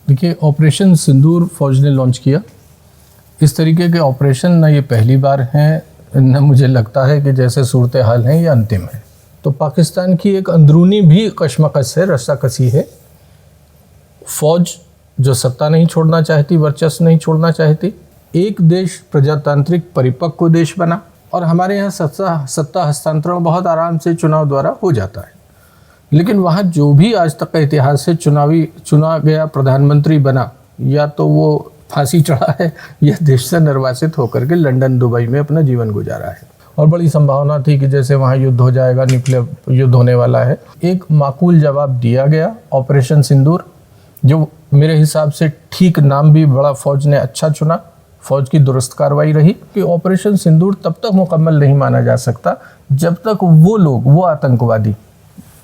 देखिए, ऑपरेशन सिंदूर फौज ने लॉन्च किया। इस तरीके के ऑपरेशन न ये पहली बार हैं, न मुझे लगता है कि जैसे सूरत हाल हैं ये अंतिम है। तो पाकिस्तान की एक अंदरूनी भी कशमकश है, रस्साकसी है। फौज जो सत्ता नहीं छोड़ना चाहती, वर्चस्व नहीं छोड़ना चाहती, एक देश प्रजातांत्रिक परिपक्व देश बना और हमारे यहाँ सत्ता हस्तांतरण बहुत आराम से चुनाव द्वारा हो जाता है। लेकिन वहाँ जो भी आज तक का इतिहास है, चुना गया प्रधानमंत्री बना, या तो वो फांसी चढ़ा है या देश से निर्वासित होकर के लंदन दुबई में अपना जीवन गुजारा है। और बड़ी संभावना थी कि जैसे वहाँ युद्ध हो जाएगा, न्यूक्लियर युद्ध होने वाला है। एक माकूल जवाब दिया गया ऑपरेशन सिंदूर, जो मेरे हिसाब से ठीक नाम भी बड़ा फौज ने अच्छा चुना। फौज की दुरुस्त कार्रवाई रही कि ऑपरेशन सिंदूर तब तक मुकम्मल नहीं माना जा सकता जब तक वो लोग, वो आतंकवादी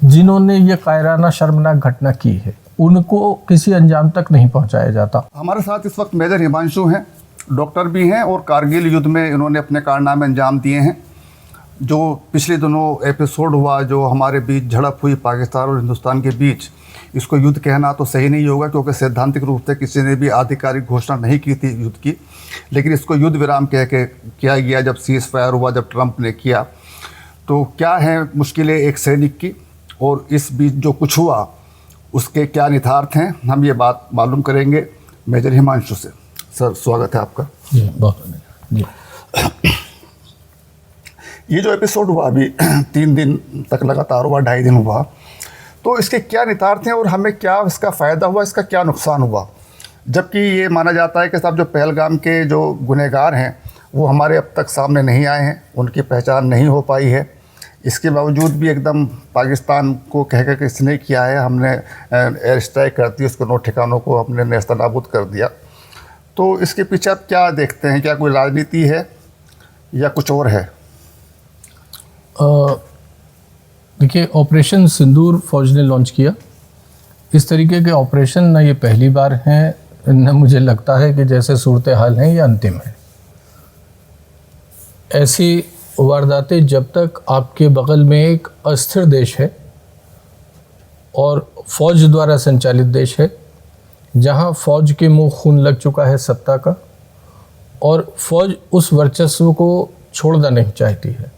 जिन्होंने ये कायराना शर्मनाक घटना की है, उनको किसी अंजाम तक नहीं पहुंचाया जाता। हमारे साथ इस वक्त मेजर हिमांशु हैं, डॉक्टर भी हैं और कारगिल युद्ध में इन्होंने अपने कारनामे अंजाम दिए हैं। जो पिछले दिनों एपिसोड हुआ, जो हमारे बीच झड़प हुई पाकिस्तान और हिंदुस्तान के बीच, इसको युद्ध कहना तो सही नहीं होगा क्योंकि सैद्धांतिक रूप से किसी ने भी आधिकारिक घोषणा नहीं की थी युद्ध की, लेकिन इसको युद्ध विराम कह के किया गया जब सीज़ फायर हुआ, जब ट्रंप ने किया। तो क्या है मुश्किलें एक सैनिक की, और इस बीच जो कुछ हुआ उसके क्या निहितार्थ हैं, हम ये बात मालूम करेंगे मेजर हिमांशु से। सर, स्वागत है आपका। जी, बहुत जी। ये जो एपिसोड हुआ अभी 3 दिन तक लगातार हुआ, 2.5 दिन हुआ, तो इसके क्या निहितार्थ हैं और हमें क्या इसका फ़ायदा हुआ, इसका क्या नुकसान हुआ? जबकि ये माना जाता है कि साहब जो पहलगाम के जो गुनहगार हैं वो हमारे अब तक सामने नहीं आए हैं, उनकी पहचान नहीं हो पाई है। इसके बावजूद भी एकदम पाकिस्तान को कह कर के इसने किया है, हमने एयर स्ट्राइक कर दी, उसको 9 ठिकानों को हमने नेस्तनाबूद कर दिया। तो इसके पीछे आप क्या देखते हैं, क्या कोई राजनीति है या कुछ और है? देखिए, ऑपरेशन सिंदूर फौज ने लॉन्च किया। इस तरीके के ऑपरेशन न ये पहली बार हैं, न मुझे लगता है कि जैसे सूरत हाल हैं ये अंतिम है। ऐसी वारदातें जब तक आपके बगल में एक अस्थिर देश है और फौज द्वारा संचालित देश है, जहां फौज के मुंह खून लग चुका है सत्ता का, और फौज उस वर्चस्व को छोड़ना नहीं चाहती है,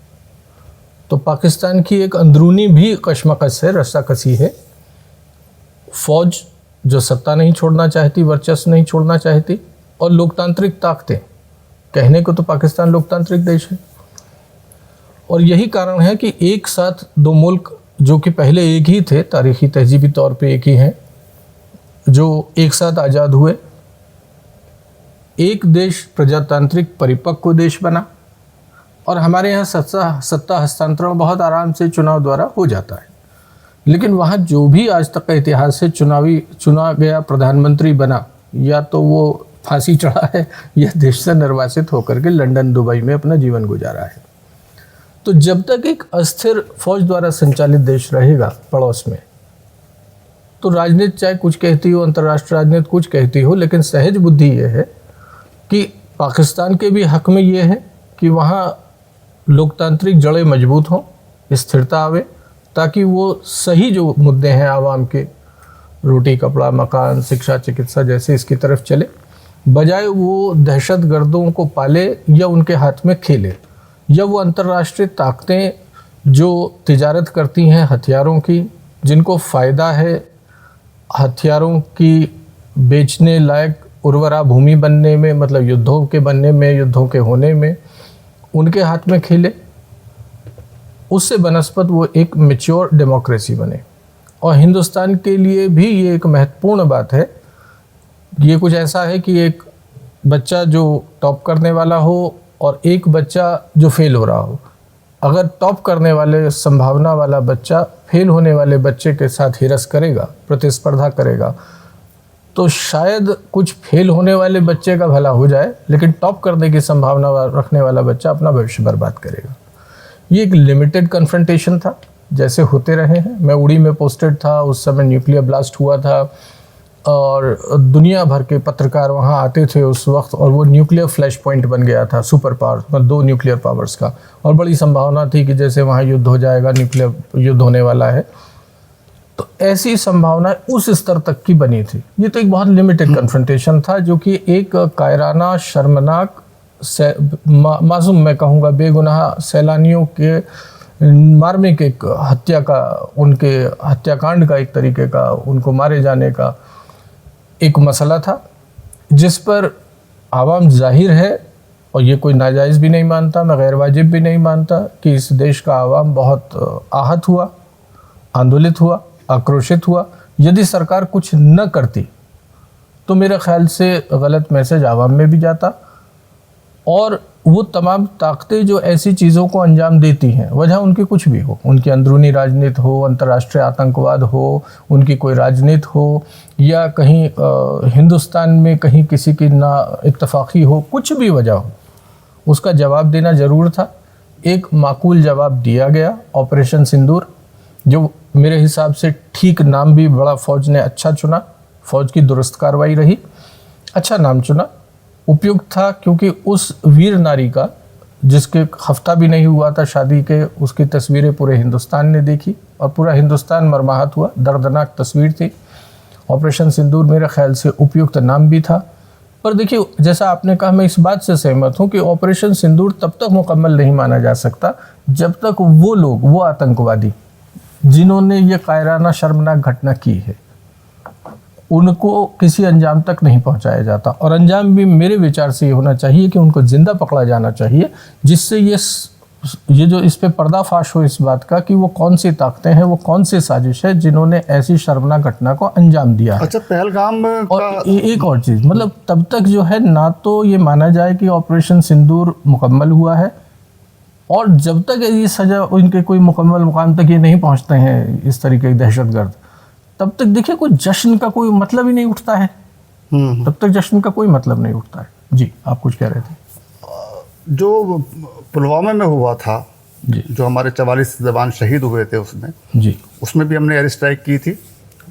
तो पाकिस्तान की एक अंदरूनी भी कशमकश है, रस्साकसी है। फौज जो सत्ता नहीं छोड़ना चाहती, वर्चस्व नहीं छोड़ना चाहती, और लोकतांत्रिक ताकतें, कहने को तो पाकिस्तान लोकतांत्रिक देश है, और यही कारण है कि एक साथ 2 मुल्क जो कि पहले एक ही थे, तारीखी तहजीबी तौर पे एक ही हैं, जो एक साथ आज़ाद हुए, एक देश प्रजातांत्रिक परिपक्व देश बना और हमारे यहाँ सत्ता हस्तांतरण बहुत आराम से चुनाव द्वारा हो जाता है। लेकिन वहाँ जो भी आज तक का इतिहास है, चुना गया प्रधानमंत्री बना, या तो वो फांसी चढ़ा है या देश से निर्वासित होकर के लंदन दुबई में अपना जीवन गुजारा है। तो जब तक एक अस्थिर फौज द्वारा संचालित देश रहेगा पड़ोस में, तो राजनीति चाहे कुछ कहती हो, अंतर्राष्ट्रीय राजनीति कुछ कहती हो, लेकिन सहज बुद्धि ये है कि पाकिस्तान के भी हक में ये है कि वहाँ लोकतांत्रिक जड़ें मजबूत हों, स्थिरता आवे, ताकि वो सही जो मुद्दे हैं आवाम के, रोटी कपड़ा मकान शिक्षा चिकित्सा जैसे, इसकी तरफ चले, बजाय वो दहशतगर्दों को पाले या उनके हाथ में खेले, या वो अंतर्राष्ट्रीय ताकतें जो तिजारत करती हैं हथियारों की, जिनको फ़ायदा है हथियारों की बेचने लायक उर्वरा भूमि बनने में, मतलब युद्धों के बनने में, युद्धों के होने में, उनके हाथ में खेले, उससे बनस्पत वो एक मैच्योर डेमोक्रेसी बने। और हिंदुस्तान के लिए भी ये एक महत्वपूर्ण बात है। ये कुछ ऐसा है कि एक बच्चा जो टॉप करने वाला हो और एक बच्चा जो फेल हो रहा हो। अगर टॉप करने वाले संभावना वाला बच्चा फेल होने वाले बच्चे के साथ हिरस करेगा, प्रतिस्पर्धा करेगा, तो शायद कुछ फेल होने वाले बच्चे का भला हो जाए, लेकिन टॉप करने की संभावना रखने वाला बच्चा अपना भविष्य बर्बाद करेगा। ये एक लिमिटेड कन्फ्रंटेशन था, जैसे होते रहे हैं। मैं उड़ी में पोस्टेड था, उस समय न्यूक्लियर ब्लास्ट हुआ था और दुनिया भर के पत्रकार वहाँ आते थे उस वक्त, और वो न्यूक्लियर फ्लैश पॉइंट बन गया था सुपर पावर, मतलब 2 न्यूक्लियर पावर्स का, और बड़ी संभावना थी कि जैसे वहाँ युद्ध हो जाएगा, न्यूक्लियर युद्ध होने वाला है। तो ऐसी संभावना उस स्तर तक की बनी थी। ये तो एक बहुत लिमिटेड कन्फ्रंटेशन था, जो कि एक कायराना, शर्मनाक, मासूम मैं कहूँगा बेगुनाह सैलानियों के मार्मिक एक हत्या का, उनके हत्याकांड का, एक तरीके का उनको मारे जाने का एक मसला था, जिस पर आवाम जाहिर है, और ये कोई नाजायज़ भी नहीं मानता, मैं गैर वाजिब भी नहीं मानता, कि इस देश का आवाम बहुत आहत हुआ, आंदोलित हुआ, आक्रोशित हुआ। यदि सरकार कुछ न करती तो मेरे ख्याल से गलत मैसेज आवाम में भी जाता, और वो तमाम ताकतें जो ऐसी चीज़ों को अंजाम देती हैं, वजह उनकी कुछ भी हो, उनकी अंदरूनी राजनीति हो, अंतर्राष्ट्रीय आतंकवाद हो, उनकी कोई राजनीति हो, या कहीं हिंदुस्तान में कहीं किसी की ना इत्तफाक़ी हो, कुछ भी वजह हो, उसका जवाब देना ज़रूर था। एक माकूल जवाब दिया गया, ऑपरेशन सिंदूर, जो मेरे हिसाब से ठीक नाम भी बड़ा फ़ौज ने अच्छा चुना, फ़ौज की दुरुस्त कार्रवाई रही, अच्छा नाम चुना, उपयुक्त था, क्योंकि उस वीर नारी का, जिसके हफ्ता भी नहीं हुआ था शादी के, उसकी तस्वीरें पूरे हिंदुस्तान ने देखी और पूरा हिंदुस्तान मरमाहत हुआ, दर्दनाक तस्वीर थी। ऑपरेशन सिंदूर मेरे ख्याल से उपयुक्त नाम भी था। पर देखिए, जैसा आपने कहा, मैं इस बात से सहमत हूँ कि ऑपरेशन सिंदूर तब तक मुकम्मल नहीं माना जा सकता जब तक वो लोग, वो आतंकवादी जिन्होंने ये कायराना शर्मनाक घटना की है, उनको किसी अंजाम तक नहीं पहुंचाया जाता। और अंजाम भी मेरे विचार से ये होना चाहिए कि उनको जिंदा पकड़ा जाना चाहिए, जिससे ये जो इस पे पर्दाफाश हो इस बात का कि वो कौन सी ताकतें हैं, वो कौन सी साजिश है जिन्होंने ऐसी शर्मनाक घटना को अंजाम दिया है। अच्छा, पहलगाम और एक और चीज़, मतलब तब तक जो है ना तो ये माना जाए कि ऑपरेशन सिंदूर मुकम्मल हुआ है, और जब तक ये सजा इनके कोई मुकम्मल मुकाम तक ये नहीं पहुंचते हैं इस तरीके के दहशतगर्द, तब तक देखिए कोई जश्न का कोई मतलब ही नहीं उठता है। तब तक जश्न का कोई मतलब नहीं उठता है। जी, आप कुछ कह रहे थे। जो पुलवामा में हुआ था, जी, जो हमारे 44 जवान शहीद हुए थे उसमें, जी, उसमें भी हमने एयर स्ट्राइक की थी,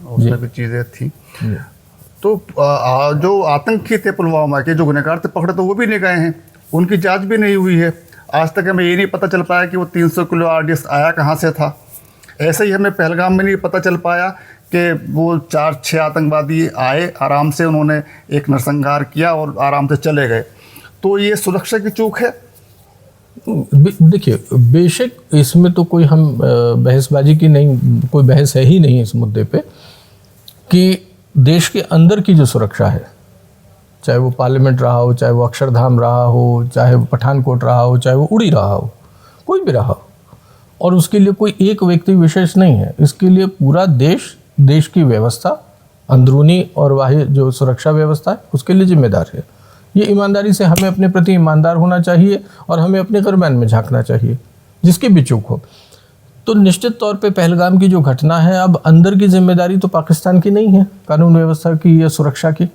उसमें भी चीज़ें थी। तो जो आतंकी थे पुलवामा के, जो गुनहगार थे पकड़े, तो वो भी नहीं गए हैं, उनकी जांच भी नहीं हुई है। आज तक हमें ये नहीं पता चल पाया कि वो 300 किलो RDS आया कहाँ से था। ऐसे ही हमें पहलगाम में नहीं पता चल पाया कि वो 4-6 आतंकवादी आए, आराम से उन्होंने एक नरसंहार किया और आराम से चले गए। तो ये सुरक्षा की चूक है। देखिए, बेशक इसमें तो कोई हम बहसबाजी की नहीं, कोई बहस है ही नहीं इस मुद्दे पे, कि देश के अंदर की जो सुरक्षा है, चाहे वो पार्लियामेंट रहा हो, चाहे वो अक्षरधाम रहा हो, चाहे वो पठानकोट रहा हो, चाहे वो उड़ी रहा हो, कोई भी रहा हो, और उसके लिए कोई एक व्यक्ति विशेष नहीं है, इसके लिए पूरा देश, देश की व्यवस्था, अंदरूनी और बाह्य जो सुरक्षा व्यवस्था है, उसके लिए जिम्मेदार है। ये ईमानदारी से हमें अपने प्रति ईमानदार होना चाहिए और हमें अपने कर्मैन में झांकना चाहिए, जिसकी भी चूक हो। तो निश्चित तौर पे पहलगाम की जो घटना है, अब अंदर की जिम्मेदारी तो पाकिस्तान की नहीं है, कानून व्यवस्था की या सुरक्षा की,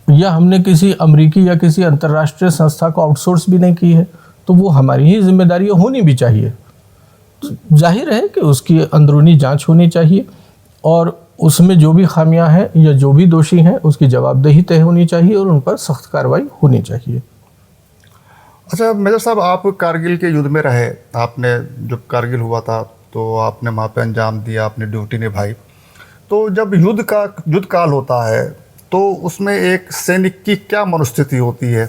या हमने किसी अमरीकी या किसी अंतर्राष्ट्रीय संस्था को आउटसोर्स भी नहीं की है, तो वो हमारी ही जिम्मेदारी होनी भी चाहिए। तो जाहिर है कि उसकी अंदरूनी जांच होनी चाहिए, और उसमें जो भी खामियां हैं या जो भी दोषी हैं, उसकी जवाबदेही तय होनी चाहिए और उन पर सख्त कार्रवाई होनी चाहिए। अच्छा मेजर साहब, आप कारगिल के युद्ध में रहे, आपने जब कारगिल हुआ था तो आपने वहाँ पे अंजाम दिया, आपने ड्यूटी निभाई। तो जब युद्ध काल होता है तो उसमें एक सैनिक की क्या मनोस्थिति होती है?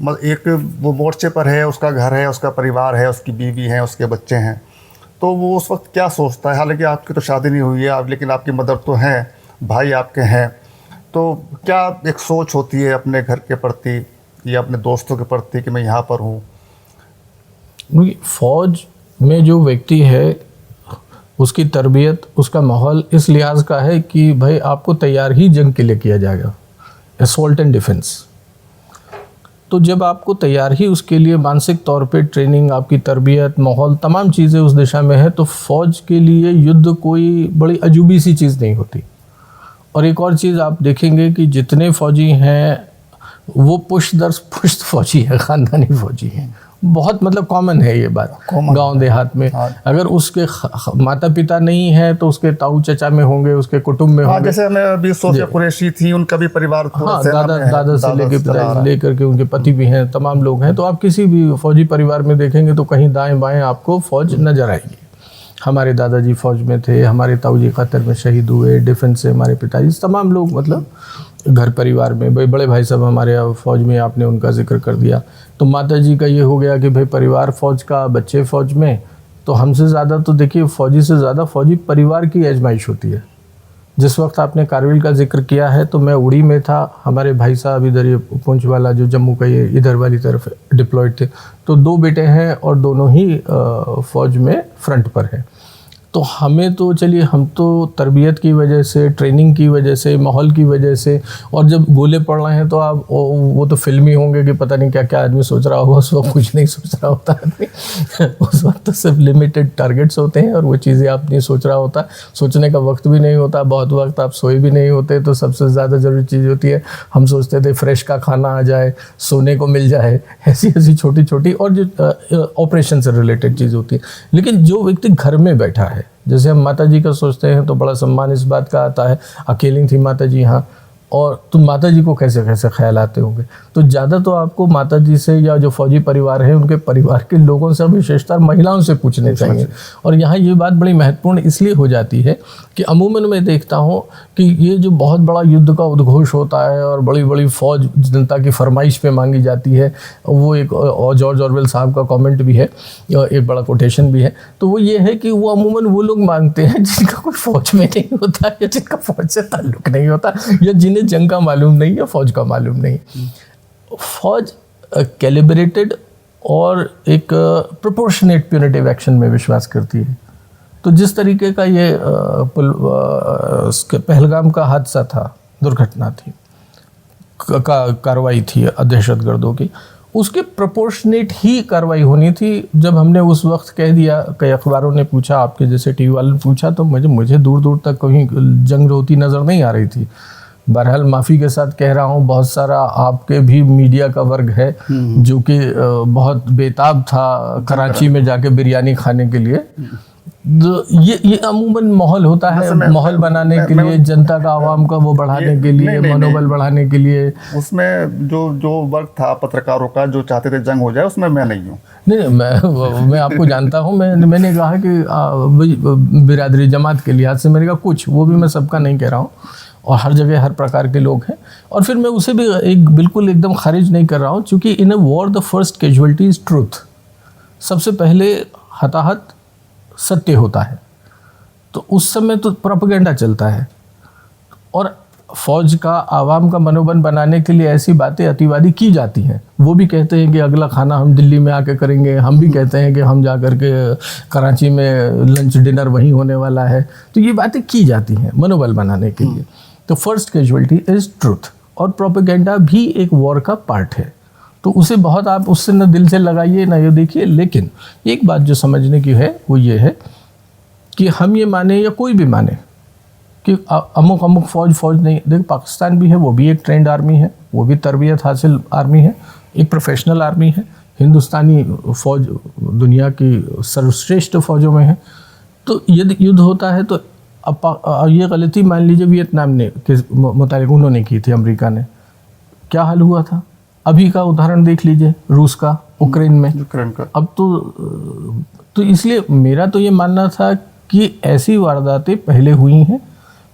एक वो मोर्चे पर है, उसका घर है, उसका परिवार है, उसकी बीवी है, उसके बच्चे हैं, तो वो उस वक्त क्या सोचता है? हालांकि आपकी तो शादी नहीं हुई है, लेकिन आपकी मदर तो हैं, भाई आपके हैं, तो क्या एक सोच होती है अपने घर के प्रति या अपने दोस्तों के प्रति कि मैं यहाँ पर हूँ? फौज में जो व्यक्ति है, उसकी तरबियत, उसका माहौल इस लिहाज का है कि भाई आपको तैयार ही जंग के लिए किया जाएगा, असॉल्ट एंड डिफेंस। तो जब आपको तैयार ही उसके लिए मानसिक तौर पे ट्रेनिंग, आपकी तरबियत, माहौल, तमाम चीज़ें उस दिशा में है, तो फ़ौज के लिए युद्ध कोई बड़ी अजूबी सी चीज़ नहीं होती। और एक और चीज़ आप देखेंगे कि जितने फ़ौजी हैं वो पुश्त फ़ौजी है, ख़ानदानी फ़ौजी हैं। बहुत मतलब कॉमन है ये बात गांव देहात में। हाँ। अगर उसके माता पिता नहीं है तो उसके ताऊ चचा में होंगे, उसके कुटुंब में होंगे। जैसे हमें अभी सोफिया कुरैशी थी, उनका भी परिवार, हाँ, दादा से लेकर पिता लेकर के उनके पति भी हैं, तमाम लोग हैं। तो आप किसी भी फौजी परिवार में देखेंगे तो कहीं दाएं बाएं आपको फौज नजर आएगी। हमारे दादाजी फ़ौज में थे, हमारे ताऊजी कतर में शहीद हुए, डिफेंस से हमारे पिताजी, तमाम लोग मतलब घर परिवार में, भाई बड़े भाई साहब हमारे फ़ौज में, आपने उनका जिक्र कर दिया। तो माता जी का ये हो गया कि भाई परिवार फ़ौज का, बच्चे फ़ौज में, तो हमसे ज़्यादा तो देखिए फ़ौजी से ज़्यादा फ़ौजी परिवार की आजमाइश होती है। जिस वक्त आपने कारगिल का जिक्र किया है तो मैं उड़ी में था, हमारे भाई साहब इधर ये पुंछ वाला जो जम्मू का ये इधर वाली तरफ डिप्लॉयड थे, तो 2 बेटे हैं और दोनों ही फ़ौज में फ्रंट पर हैं। तो हमें तो चलिए, हम तो तरबियत की वजह से, ट्रेनिंग की वजह से, माहौल की वजह से, और जब गोले पड़ रहे हैं तो आप वो तो फिल्मी होंगे कि पता नहीं क्या क्या आदमी सोच रहा होगा, उस वक्त कुछ नहीं सोच रहा होता आदमी उस वक्त तो सिर्फ लिमिटेड टारगेट्स होते हैं और वो चीज़ें आप नहीं सोच रहा होता, सोचने का वक्त भी नहीं होता, बहुत वक्त आप सोए भी नहीं होते। तो सबसे ज़्यादा ज़रूरी चीज़ होती है, हम सोचते थे फ्रेश का खाना आ जाए, सोने को मिल जाए, ऐसी ऐसी छोटी छोटी और जो ऑपरेशन से रिलेटेड चीज़ होती है। लेकिन जो व्यक्ति घर में बैठा है, जैसे हम माता जी का सोचते हैं तो बड़ा सम्मान इस बात का आता है, अकेली थी माता जी यहाँ, और तुम माता जी को कैसे कैसे ख्याल आते होंगे। तो ज़्यादा तो आपको माता जी से या जो फौजी परिवार है उनके परिवार के लोगों से, विशेषतर महिलाओं से पूछने चाहिए। और यहाँ ये बात बड़ी महत्वपूर्ण इसलिए हो जाती है कि अमूमन मैं देखता हूँ कि ये जो बहुत बड़ा युद्ध का उद्घोष होता है और बड़ी बड़ी फ़ौज जनता की फरमाइश पे मांगी जाती है, वो एक जॉर्ज ऑरवेल साहब का कमेंट भी है, एक बड़ा कोटेशन भी है, तो वो ये है कि वो अमूमन वो लोग मांगते हैं जिनका कोई फ़ौज में नहीं होता या जिनका फ़ौज से ताल्लुक़ नहीं होता या जिन्हें जंग का मालूम नहीं या फ़ौज का मालूम नहीं। फ़ौज कैलिब्रेटेड और एक प्रोपोर्शनेट प्यूनिटिव एक्शन में विश्वास करती है। तो जिस तरीके का ये पहलगाम का हादसा था, दुर्घटना थी, कार्रवाई थी दहशतगर्दों की, उसके प्रोपोर्शनेट ही कार्रवाई होनी थी। जब हमने उस वक्त कह दिया, कई अखबारों ने पूछा, आपके जैसे टीवी वालों ने पूछा, तो मुझे दूर दूर तक कहीं जंग होती नज़र नहीं आ रही थी। बहरहाल माफ़ी के साथ कह रहा हूँ, बहुत सारा आपके भी मीडिया का वर्ग है जो कि बहुत बेताब था कराची में जाके बिरयानी खाने के लिए। तो ये अमूमन माहौल होता है, माहौल बनाने के लिए, जनता का, आवाम का वो बढ़ाने के लिए, मनोबल बढ़ाने के लिए। उसमें जो वर्ग था पत्रकारों का जो चाहते थे जंग हो जाए, उसमें मैं नहीं हूँ। नहीं, मैं आपको जानता हूँ। मैंने कहा कि बिरादरी जमात के लिहाज से मैंने कहा कुछ, वो भी मैं सबका नहीं कह रहा हूँ, और हर जगह हर प्रकार के लोग हैं, और फिर मैं उसे भी बिल्कुल एकदम खारिज नहीं कर रहा हूँ, क्योंकि in a war the first casualty is truth. सबसे पहले हताहत सत्य होता है। तो उस समय तो प्रोपेगेंडा चलता है, और फौज का, आवाम का मनोबल बनाने के लिए ऐसी बातें अतिवादी की जाती हैं। वो भी कहते हैं कि अगला खाना हम दिल्ली में आके करेंगे, हम भी कहते हैं कि हम जा कर के कराची में लंच डिनर वहीं होने वाला है। तो ये बातें की जाती हैं मनोबल बनाने के लिए। तो फर्स्ट कैजुअलिटी इज़ ट्रूथ, और प्रोपेगेंडा भी एक वॉर का पार्ट है। तो उसे बहुत आप उससे न दिल से लगाइए ना ये देखिए। लेकिन एक बात जो समझने की है वो ये है कि हम ये माने या कोई भी माने कि अमुक अमुक फ़ौज नहीं, देखिए पाकिस्तान भी है, वो भी एक ट्रेंड आर्मी है, वो भी तरबियत हासिल आर्मी है, एक प्रोफेशनल आर्मी है। हिंदुस्तानी फ़ौज दुनिया की सर्वश्रेष्ठ फ़ौजों में है। तो यदि युद्ध होता है तो अब ये गलती मान लीजिए वियतनाम ने के मुतालिक उन्होंने की थी, अमेरिका ने, क्या हाल हुआ था। अभी का उदाहरण देख लीजिए, रूस का यूक्रेन में। अब तो इसलिए मेरा तो ये मानना था कि ऐसी वारदातें पहले हुई हैं।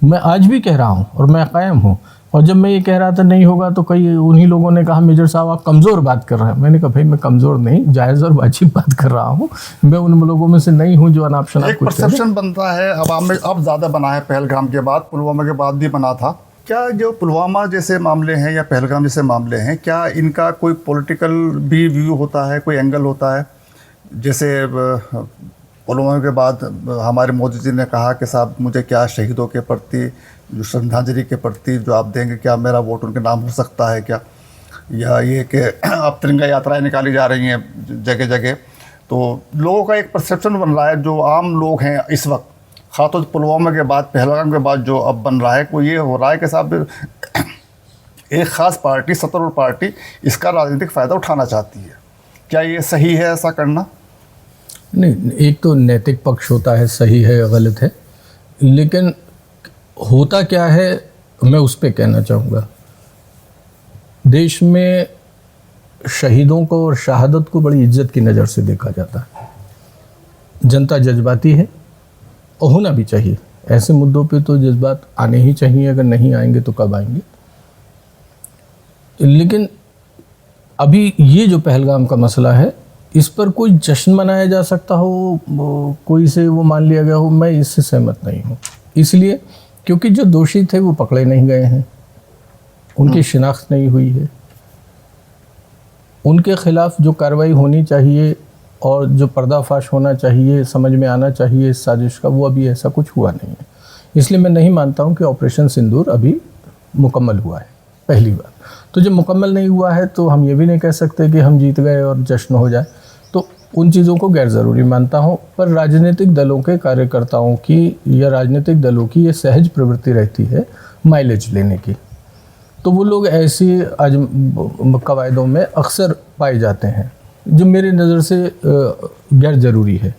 मैं आज भी कह रहा हूँ और मैं कायम हूँ। और जब मैं ये कह रहा था नहीं होगा तो कई उन्हीं लोगों ने कहा मेजर साहब आप कमज़ोर बात कर रहे हैं। मैंने कहा भाई मैं कमज़ोर नहीं, जायज़ और वाजिब बात कर रहा हूँ। मैं उन लोगों में से नहीं हूँ जो अनाप शनाप कुछ परसेप्शन बनता है अब में, अब ज़्यादा बना है, पहलगाम के बाद, पुलवामा के बाद भी बना था। क्या जो पुलवामा जैसे मामले हैं या पहलगाम जैसे मामले हैं, क्या इनका कोई पॉलिटिकल भी व्यू होता है, कोई एंगल होता है? जैसे पुलवामा के बाद हमारे मोदी जी ने कहा कि साहब मुझे क्या शहीदों के प्रति, जो श्रद्धांजलि के प्रति जो आप देंगे, क्या मेरा वोट उनके नाम हो सकता है क्या? या ये कि अब तिरंगा यात्राएं निकाली जा रही हैं जगह जगह, तो लोगों का एक परसेप्शन बन रहा है, जो आम लोग हैं इस वक्त, खासतौर पुलवामा के बाद, पहलगाम के बाद जो अब बन रहा है, वो ये हो रहा है कि साहब एक ख़ास पार्टी, सत्तारूढ़ पार्टी, इसका राजनीतिक फ़ायदा उठाना चाहती है। क्या ये सही है ऐसा करना? नहीं, एक तो नैतिक पक्ष होता है, सही है या गलत है, लेकिन होता क्या है मैं उस पर कहना चाहूँगा। देश में शहीदों को और शहादत को बड़ी इज्जत की नज़र से देखा जाता है। जनता जज्बाती है, होना भी चाहिए। ऐसे मुद्दों पे तो जज्बात आने ही चाहिए, अगर नहीं आएंगे तो कब आएंगे। लेकिन अभी ये जो पहलगाम का मसला है, इस पर कोई जश्न मनाया जा सकता हो, कोई से वो मान लिया गया हो, मैं इससे सहमत नहीं हूँ। इसलिए क्योंकि जो दोषी थे वो पकड़े नहीं गए हैं, उनकी शिनाख्त नहीं हुई है, उनके खिलाफ जो कार्रवाई होनी चाहिए और जो पर्दाफाश होना चाहिए, समझ में आना चाहिए इस साजिश का, वो अभी ऐसा कुछ हुआ नहीं है। इसलिए मैं नहीं मानता हूँ कि ऑपरेशन सिंदूर अभी मुकम्मल हुआ है, पहली बात। तो जब मुकम्मल नहीं हुआ है तो हम ये भी नहीं कह सकते कि हम जीत गए और जश्न हो जाए, तो उन चीज़ों को गैर ज़रूरी मानता हूँ। पर राजनीतिक दलों के कार्यकर्ताओं की या राजनीतिक दलों की ये सहज प्रवृत्ति रहती है माइलेज लेने की, तो वो लोग ऐसी कवायदों में अक्सर पाए जाते हैं जो मेरी नज़र से गैर ज़रूरी है,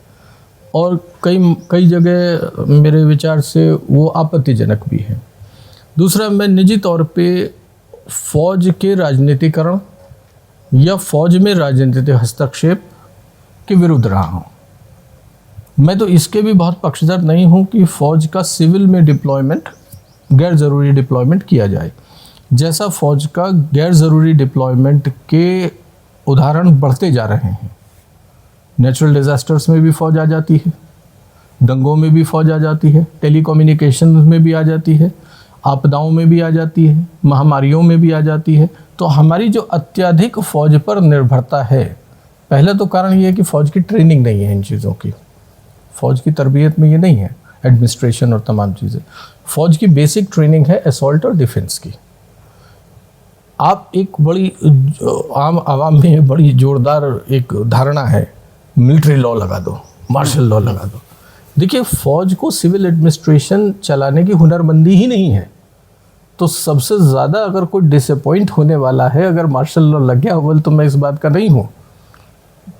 और कई जगह मेरे विचार से वो आपत्तिजनक भी है। दूसरा, मैं निजी तौर पे फ़ौज के राजनीतिकरण या फ़ौज में राजनीतिक हस्तक्षेप के विरुद्ध रहा हूँ। मैं तो इसके भी बहुत पक्षधर नहीं हूँ कि फ़ौज का सिविल में डिप्लॉयमेंट, गैर ज़रूरी डिप्लॉयमेंट किया जाए। जैसा फ़ौज का गैर ज़रूरी डिप्लॉयमेंट के उदाहरण बढ़ते जा रहे हैं, नेचुरल डिज़ास्टर्स में भी फ़ौज आ जाती है, दंगों में भी फ़ौज आ जाती है, टेलीकम्युनिकेशन में भी आ जाती है, आपदाओं में भी आ जाती है, महामारियों में भी आ जाती है। तो हमारी जो अत्यधिक फ़ौज पर निर्भरता है, पहला तो कारण ये है कि फ़ौज की ट्रेनिंग नहीं है इन चीज़ों की, फ़ौज की तरबियत में ये नहीं है, एडमिनिस्ट्रेशन और तमाम चीज़ें। फ़ौज की बेसिक ट्रेनिंग है असॉल्ट और डिफेंस की। आप एक बड़ी आम आवाम में बड़ी ज़ोरदार एक धारणा है, मिलिट्री लॉ लगा दो, मार्शल लॉ लगा दो। देखिए, फ़ौज को सिविल एडमिनिस्ट्रेशन चलाने की हुनरमंदी ही नहीं है, तो सबसे ज़्यादा अगर कोई डिसअपॉइंट होने वाला है अगर मार्शल लॉ लग गया अव्वल, तो मैं इस बात का नहीं हूँ,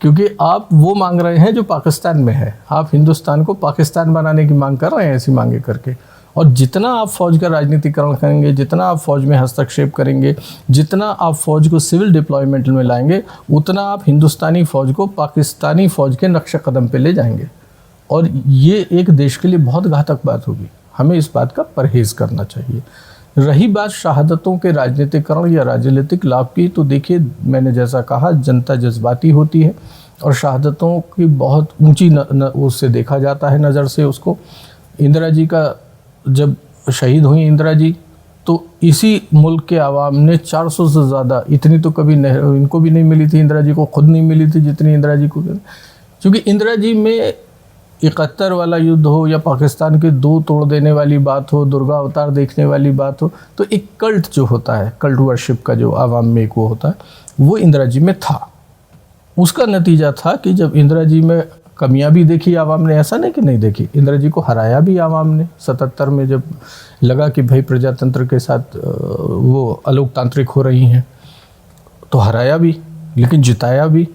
क्योंकि आप वो मांग रहे हैं जो पाकिस्तान में है। आप हिंदुस्तान को पाकिस्तान बनाने की मांग कर रहे हैं ऐसी मांगे करके, और जितना आप फ़ौज का राजनीतिकरण करेंगे, जितना आप फ़ौज में हस्तक्षेप करेंगे, जितना आप फ़ौज को सिविल डिप्लॉयमेंट में लाएंगे, उतना आप हिंदुस्तानी फ़ौज को पाकिस्तानी फ़ौज के नक्शे कदम पे ले जाएंगे, और ये एक देश के लिए बहुत घातक बात होगी। हमें इस बात का परहेज़ करना चाहिए। रही बात शहादतों के राजनीतिकरण या राजनीतिक लाभ की, तो देखिए, मैंने जैसा कहा, जनता जज्बाती होती है और शहादतों की बहुत ऊंची उससे देखा जाता है नज़र से उसको। इंदिरा जी का जब शहीद हुई इंदिरा जी, तो इसी मुल्क के आवाम ने 400 से ज़्यादा, इतनी तो कभी इनको भी नहीं मिली थी, इंदिरा जी को खुद नहीं मिली थी जितनी इंदिरा जी को, क्योंकि इंदिरा जी में 71 वाला युद्ध हो या पाकिस्तान के दो तोड़ देने वाली बात हो, दुर्गा अवतार देखने वाली बात हो, तो एक कल्ट जो होता है, कल्ट वर्शिप का जो आवाम में एक वो होता है, वो इंदिरा जी में था। उसका नतीजा था कि जब इंदिरा जी में कमियां भी देखी आवाम ने, ऐसा नहीं कि नहीं देखी, इंदिरा जी को हराया भी आवाम ने 77 में, जब लगा कि भाई प्रजातंत्र के साथ वो अलोकतांत्रिक हो रही हैं, तो हराया भी, लेकिन जिताया भी।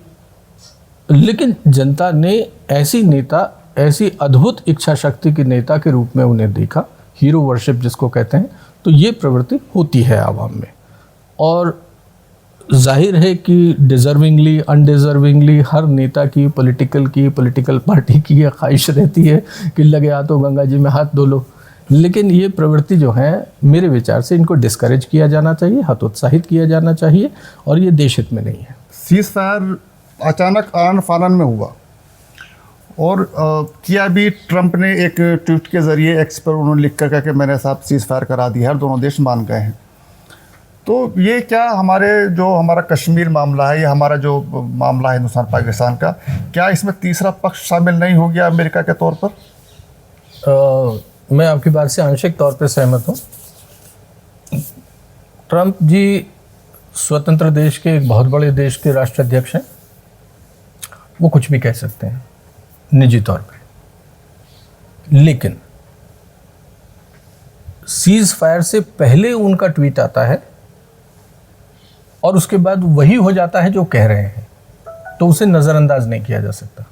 लेकिन जनता ने ऐसी नेता, ऐसी अद्भुत इच्छा शक्ति के नेता के रूप में उन्हें देखा, हीरो वर्शिप जिसको कहते हैं। तो ये प्रवृत्ति होती है आवाम में, और जाहिर है कि डिज़र्विंगली अनडिज़र्विंगली हर नेता की पॉलिटिकल पार्टी की यह ख्वाहिश रहती है कि लगे हाथों गंगा जी में हाथ धो लो। लेकिन ये प्रवृत्ति जो है, मेरे विचार से इनको डिस्करेज किया जाना चाहिए, हतोत्साहित किया जाना चाहिए, और ये देश हित में नहीं है। सीज़ फायर अचानक आनन फानन में हुआ, और किया भी ट्रंप ने एक ट्वीट के ज़रिए एक्स पर उन्होंने लिख कर कि मैंने साहब सीज़ फायर करा दी है, दोनों देश मान गए हैं। तो ये क्या हमारा कश्मीर मामला है, या हमारा जो मामला है हिंदुस्तान पाकिस्तान का, क्या इसमें तीसरा पक्ष शामिल नहीं हो गया अमेरिका के तौर पर? मैं आपकी बात से आंशिक तौर पर सहमत हूँ। ट्रंप जी स्वतंत्र देश के, एक बहुत बड़े देश के राष्ट्राध्यक्ष हैं, वो कुछ भी कह सकते हैं निजी तौर पे, लेकिन सीज फायर से पहले उनका ट्वीट आता है और उसके बाद वही हो जाता है जो कह रहे हैं, तो उसे नज़रअंदाज नहीं किया जा सकता।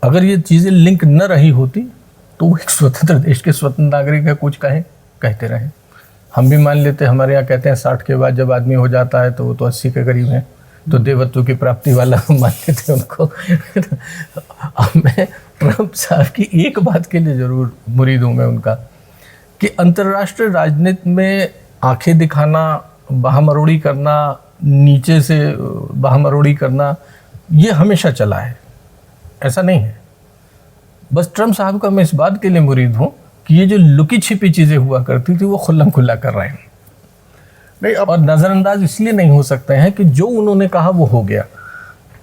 अगर ये चीज़ें लिंक न रही होती तो वो एक स्वतंत्र देश के स्वतंत्र नागरिक है, कुछ कहते रहे। हम भी मान लेते, हमारे यहाँ कहते हैं 60 के बाद जब आदमी हो जाता है तो वो तो 80 के करीब है, तो देवत्व की प्राप्ति वाला मान लेते उनको। अब मैं ट्रंप साहब की एक बात के लिए जरूर मुरीद हूं मैं उनका, कि अंतर्राष्ट्रीय राजनीति में आंखें दिखाना, बाहमरोड़ी करना, नीचे से बाहमरोड़ी करना, ये हमेशा चला है, ऐसा नहीं है। बस ट्रंप साहब का मैं इस बात के लिए मुरीद हूं कि ये जो लुकी छिपी चीजें हुआ करती थी वो खुल्लम खुल्ला कर रहे हैं नहीं अब और नजरअंदाज इसलिए नहीं हो सकते हैं कि जो उन्होंने कहा वो हो गया।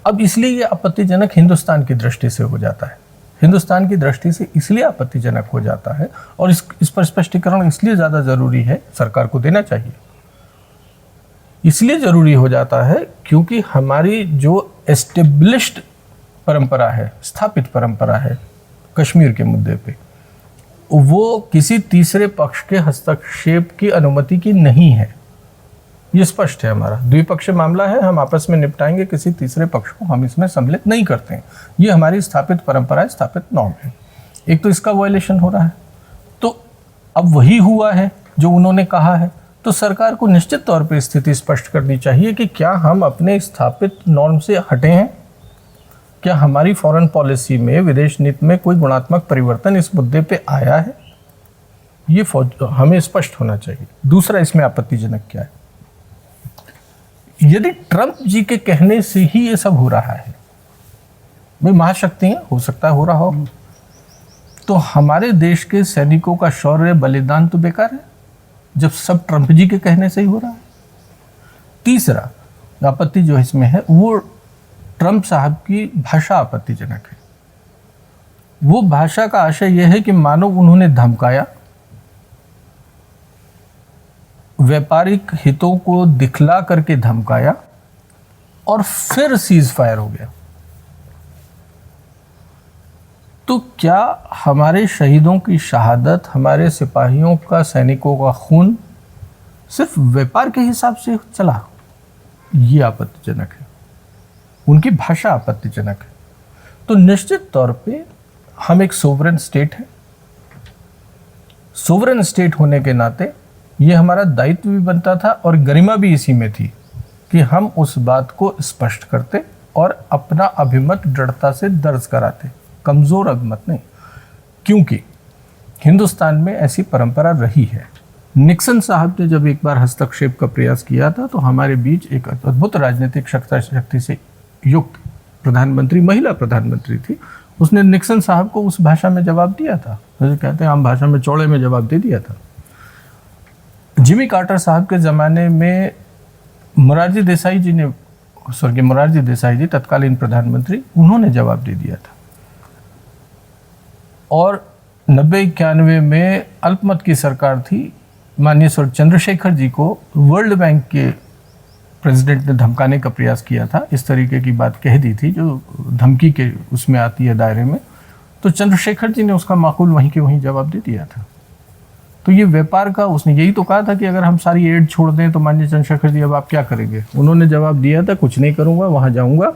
अब इसलिए ये आपत्तिजनक हिंदुस्तान की दृष्टि से हो जाता है, हिंदुस्तान की दृष्टि से इसलिए आपत्तिजनक हो जाता है, और इस पर स्पष्टीकरण इसलिए ज़्यादा ज़रूरी है, सरकार को देना चाहिए। इसलिए ज़रूरी हो जाता है क्योंकि हमारी जो एस्टेब्लिश्ड परंपरा है, स्थापित परंपरा है कश्मीर के मुद्दे पे, वो किसी तीसरे पक्ष के हस्तक्षेप की अनुमति की नहीं है। ये स्पष्ट है, हमारा द्विपक्षीय मामला है, हम आपस में निपटाएंगे, किसी तीसरे पक्ष को हम इसमें सम्मिलित नहीं करते हैं। ये हमारी स्थापित परंपरा है, स्थापित नॉर्म है। एक तो इसका वायलेशन हो रहा है, तो अब वही हुआ है जो उन्होंने कहा है, तो सरकार को निश्चित तौर पे स्थिति स्पष्ट करनी चाहिए कि क्या हम अपने स्थापित नॉर्म से हटे हैं, क्या हमारी फॉरेन पॉलिसी में, विदेश नीति में कोई गुणात्मक परिवर्तन इस मुद्दे पे आया है, ये हमें स्पष्ट होना चाहिए। दूसरा, इसमें आपत्तिजनक क्या है, यदि ट्रंप जी के कहने से ही ये सब हो रहा है, भाई महाशक्ति है, हो सकता है हो रहा हो, तो हमारे देश के सैनिकों का शौर्य बलिदान तो बेकार है जब सब ट्रंप जी के कहने से ही हो रहा है। तीसरा आपत्ति जो इसमें है वो ट्रंप साहब की भाषा आपत्तिजनक है। वो भाषा का आशय यह है कि मानो उन्होंने धमकाया, व्यापारिक हितों को दिखला करके धमकाया और फिर सीज फायर हो गया। तो क्या हमारे शहीदों की शहादत, हमारे सिपाहियों का, सैनिकों का खून सिर्फ व्यापार के हिसाब से चला? ये आपत्तिजनक है, उनकी भाषा आपत्तिजनक है। तो निश्चित तौर पे हम एक सोवरेन स्टेट है, सोवरेन स्टेट होने के नाते ये हमारा दायित्व भी बनता था और गरिमा भी इसी में थी कि हम उस बात को स्पष्ट करते और अपना अभिमत दृढ़ता से दर्ज कराते, कमज़ोर अभिमत नहीं, क्योंकि हिंदुस्तान में ऐसी परंपरा रही है। निक्सन साहब ने जब एक बार हस्तक्षेप का प्रयास किया था तो हमारे बीच एक अद्भुत राजनीतिक शक्ति से युक्त प्रधानमंत्री, महिला प्रधानमंत्री थी, उसने निक्सन साहब को उस भाषा में जवाब दिया था, जैसे कहते हैं आम भाषा में, चौड़े में जवाब दे दिया था। जिमी कार्टर साहब के ज़माने में मोरारजी देसाई जी ने, स्वर्गीय मोरारजी देसाई जी तत्कालीन प्रधानमंत्री, उन्होंने जवाब दे दिया था। और 90-91 में अल्पमत की सरकार थी, माननीय स्वर्गीय चंद्रशेखर जी को वर्ल्ड बैंक के प्रेसिडेंट ने धमकाने का प्रयास किया था, इस तरीके की बात कह दी थी जो धमकी के उसमें आती है दायरे में, तो चंद्रशेखर जी ने उसका माकूल वहीं के वहीं जवाब दे दिया था। तो ये व्यापार का, उसने यही तो कहा था कि अगर हम सारी एड छोड़ दें तो माननीय चंद्रशेखर जी अब आप क्या करेंगे? उन्होंने जवाब दिया था, कुछ नहीं करूँगा, वहाँ जाऊँगा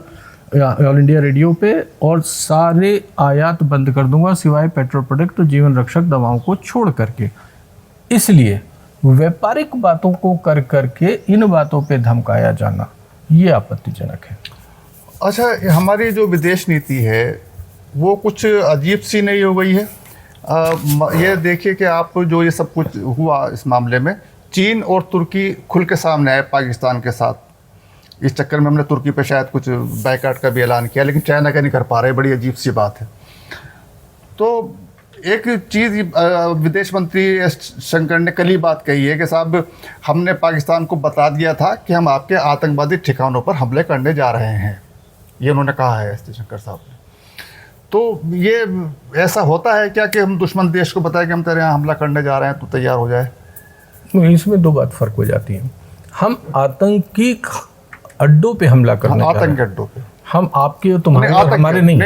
ऑल इंडिया रेडियो पे और सारे आयात बंद कर दूंगा सिवाय पेट्रोल प्रोडक्ट और जीवन रक्षक दवाओं को छोड़ करके। इसलिए व्यापारिक बातों को कर करके इन बातों पे धमकाया जाना ये आपत्तिजनक है। अच्छा, हमारी जो विदेश नीति है वो कुछ अजीब सी नहीं हो गई है? ये देखिए कि आप जो ये सब कुछ हुआ इस मामले में, चीन और तुर्की खुल के सामने आए पाकिस्तान के साथ। इस चक्कर में हमने तुर्की पे शायद कुछ बैकआउट का भी ऐलान किया, लेकिन चाइना का नहीं कर पा रहे। बड़ी अजीब सी बात है। तो एक चीज़ विदेश मंत्री एस शंकर ने कल ही बात कही है कि साहब हमने पाकिस्तान को बता दिया था कि हम आपके आतंकवादी ठिकानों पर हमले करने जा रहे हैं, ये उन्होंने कहा है एस शंकर साहब ने। तो ये ऐसा होता है क्या कि हम दुश्मन देश को बताएं कि हम तेरे यहाँ हमला करने जा रहे हैं, तो तैयार हो जाए? इसमें दो बात फ़र्क हो जाती है। हम आतंकी अड्डों पे हमला करने, आतंकी अड्डों पे, हम आपके और तुम्हारे और हमारे नहीं,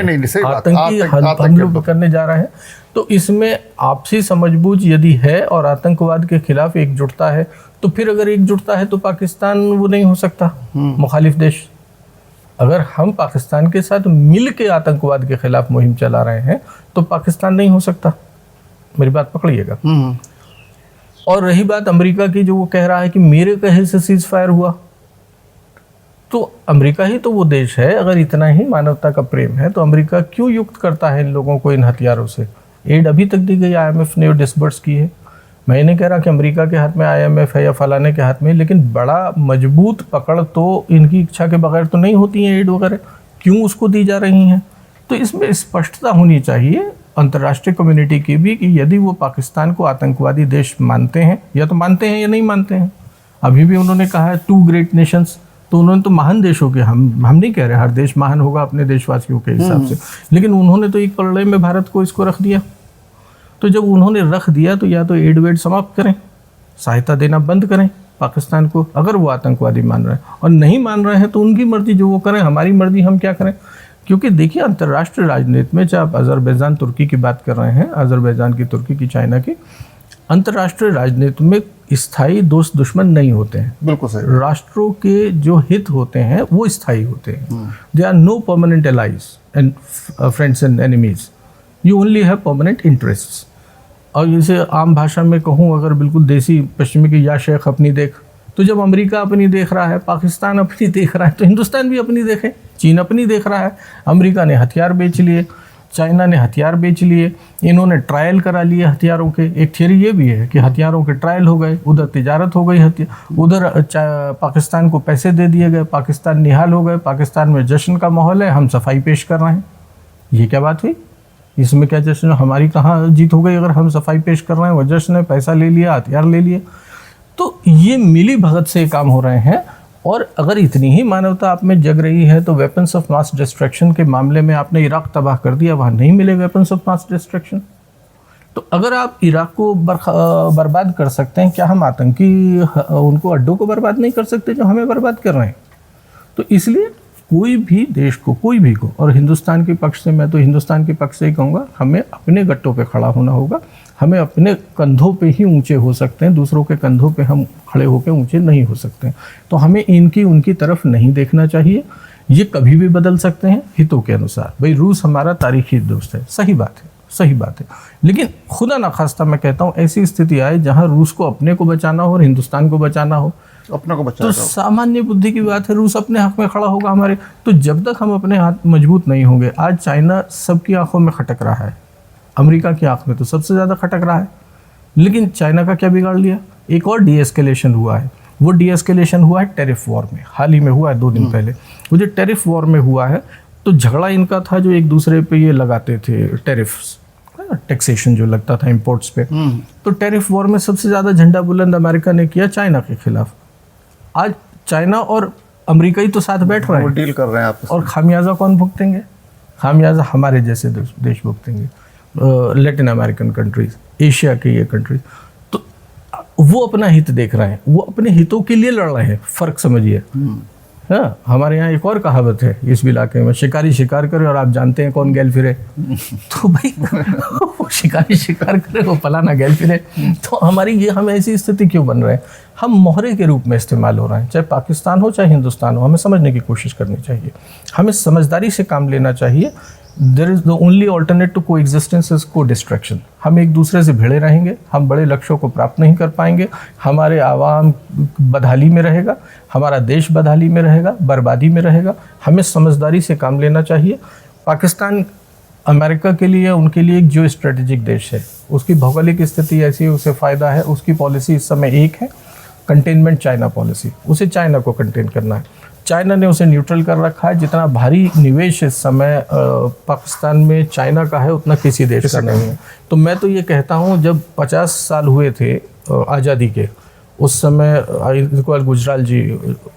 आतंकी हमले करने जा रहे हैं। तो इसमें आपसी समझबूझ यदि है और आतंकवाद के खिलाफ एकजुटता है, तो फिर अगर एकजुटता है तो पाकिस्तान वो नहीं हो सकता मुखालिफ देश। अगर हम पाकिस्तान के साथ मिल के आतंकवाद के खिलाफ मुहिम चला रहे हैं तो पाकिस्तान नहीं हो सकता। मेरी बात पकड़िएगा। और रही बात अमेरिका की, जो वो कह रहा है कि मेरे कहे से सीज फायर हुआ, तो अमेरिका ही तो वो देश है, अगर इतना ही मानवता का प्रेम है तो अमेरिका क्यों युक्त करता है इन लोगों को इन हथियारों से? एड अभी तक दी गई, IMF ने डिसबर्स की है। मैं नहीं कह रहा कि अमेरिका के हाथ में IMF है या फलाने के हाथ में, लेकिन बड़ा मजबूत पकड़ तो इनकी इच्छा के बगैर तो नहीं होती है एड वगैरह, क्यों उसको दी जा रही हैं? तो इसमें स्पष्टता होनी चाहिए अंतर्राष्ट्रीय कम्युनिटी की भी कि यदि वो पाकिस्तान को आतंकवादी देश मानते हैं, या तो मानते हैं या नहीं मानते हैं। अभी भी उन्होंने कहा है 2 ग्रेट नेशंस, तो उन्होंने तो महान देशों के, हम नहीं कह रहे हर देश महान होगा अपने देशवासियों के हिसाब से, लेकिन उन्होंने तो एक पलड़े में भारत को इसको रख दिया। तो जब उन्होंने रख दिया तो या तो एड वेड समाप्त करें, सहायता देना बंद करें पाकिस्तान को, अगर वो आतंकवादी मान रहे हैं। और नहीं मान रहे हैं तो उनकी मर्जी, जो वो करें, हमारी मर्जी हम क्या करें। क्योंकि देखिए अंतर्राष्ट्रीय राजनीति में, चाहे आप अजरबैजान तुर्की की बात कर रहे हैं, अजरबैजान की, तुर्की की, चाइना की, अंतर्राष्ट्रीय राजनीति में स्थायी दोस्त दुश्मन नहीं होते हैं। बिल्कुल सही। राष्ट्रों के जो हित होते हैं वो स्थायी होते हैं। They are no permanent allies and friends and enemies, you only have permanent interests. और जैसे आम भाषा में कहूँ, अगर बिल्कुल देसी पश्चिमी की, या शेख अपनी देख, तो जब अमेरिका अपनी देख रहा है, पाकिस्तान अपनी देख रहा है, तो हिंदुस्तान भी अपनी देखे, चीन अपनी देख रहा है। अमेरिका ने हथियार बेच लिए, चाइना ने हथियार बेच लिए, इन्होंने ट्रायल करा लिए हथियारों के। एक थियरी ये भी है कि हथियारों के ट्रायल हो गए, उधर तिजारत हो गई, उधर पाकिस्तान को पैसे दे दिए गए, पाकिस्तान निहाल हो गए, पाकिस्तान में जश्न का माहौल है, हम सफाई पेश कर रहे हैं। ये क्या बात हुई? इसमें क्या जश्न? हमारी कहाँ जीत हो गई अगर हम सफाई पेश कर रहे हैं? वो जश्न है, पैसा ले लिया, हथियार ले लिए। तो ये मिली भगत से काम हो रहे हैं। और अगर इतनी ही मानवता आप में जग रही है तो वेपन्स ऑफ मास डिस्ट्रक्शन के मामले में आपने इराक तबाह कर दिया, वहाँ नहीं मिले वेपन्स ऑफ मास डिस्ट्रक्शन। तो अगर आप इराक को बर्बाद कर सकते हैं, क्या हम आतंकी उनको अड्डों को बर्बाद नहीं कर सकते जो हमें बर्बाद कर रहे हैं? तो इसलिए कोई भी देश को, कोई भी को, और हिंदुस्तान के पक्ष से, मैं तो हिंदुस्तान के पक्ष से ही कहूँगा, हमें अपने गट्टों पे खड़ा होना होगा। हमें अपने कंधों पे ही ऊंचे हो सकते हैं, दूसरों के कंधों पे हम खड़े होकर ऊंचे नहीं हो सकते हैं। तो हमें इनकी उनकी तरफ नहीं देखना चाहिए। ये कभी भी बदल सकते हैं हितों के अनुसार। भाई रूस हमारा तारीखी दोस्त है, सही बात है, सही बात है, लेकिन खुदा न खास्ता मैं कहता हूँ ऐसी स्थिति आए जहाँ रूस को अपने को बचाना हो और हिंदुस्तान को बचाना हो, अपने को बचाना, तो सामान्य बुद्धि की बात है, रूस अपने हक में खड़ा होगा हमारे। तो जब तक हम अपने हाथ मजबूत नहीं होंगे, आज चाइना सबकी आंखों में खटक रहा है, अमेरिका की आंख में तो सबसे ज़्यादा खटक रहा है, लेकिन चाइना का क्या बिगाड़ लिया? एक और डीएस्केलेशन हुआ है। वो डीएस्केलेशन हुआ है टैरिफ वॉर में, हाल ही में हुआ है 2 दिन पहले। वो जो टैरिफ वॉर में हुआ है, तो झगड़ा इनका था जो एक दूसरे पे ये लगाते थे टैरिफ्स, टैक्सेशन जो लगता था इंपोर्ट्स पे। तो टैरिफ वॉर में सबसे ज़्यादा झंडा बुलंद अमेरिका ने किया चाइना के खिलाफ। आज चाइना और अमेरिका ही तो साथ बैठ रहे हैं, डील कर रहे हैं आपस में। और खामियाजा कौन भुगतेंगे? खामियाजा हमारे जैसे देश भुगतेंगे, लैटिन अमेरिकन कंट्रीज, एशिया के ये कंट्रीज। तो वो अपना हित देख रहे हैं, वो अपने हितों के लिए लड़ रहे हैं। फर्क समझिए। हाँ, हमारे यहाँ एक और कहावत है इस इलाके में, शिकारी शिकार करे और आप जानते हैं कौन गैल फिरे। तो भाई वो शिकारी शिकार करे, वो फलाना गैल फिरे। तो हमारी ये, हम ऐसी स्थिति क्यों बन रहे हैं? हम मोहरे के रूप में इस्तेमाल हो रहे हैं, चाहे पाकिस्तान हो चाहे हिंदुस्तान हो। हमें समझने की कोशिश करनी चाहिए, हमें समझदारी से काम लेना चाहिए। There is the only alternate to co existence is co destruction. हम एक दूसरे से भिड़े रहेंगे, हम बड़े लक्ष्यों को प्राप्त नहीं कर पाएंगे, हमारे आवाम बदहाली में रहेगा, हमारा देश बदहाली में रहेगा, बर्बादी में रहेगा। हमें समझदारी से काम लेना चाहिए। पाकिस्तान अमेरिका के लिए, उनके लिए एक जो स्ट्रेटेजिक देश है, उसकी भौगोलिक स्थिति ऐसी है, उसे फ़ायदा है। उसकी पॉलिसी इस समय एक है, कंटेनमेंट चाइना पॉलिसी। उसे चाइना को कंटेन करना है। चाइना ने उसे न्यूट्रल कर रखा है। जितना भारी निवेश इस समय पाकिस्तान में चाइना का है, उतना किसी देश का नहीं है। तो मैं तो ये कहता हूँ, जब 50 साल हुए थे आज़ादी के, उस समय इकबाल गुजराल जी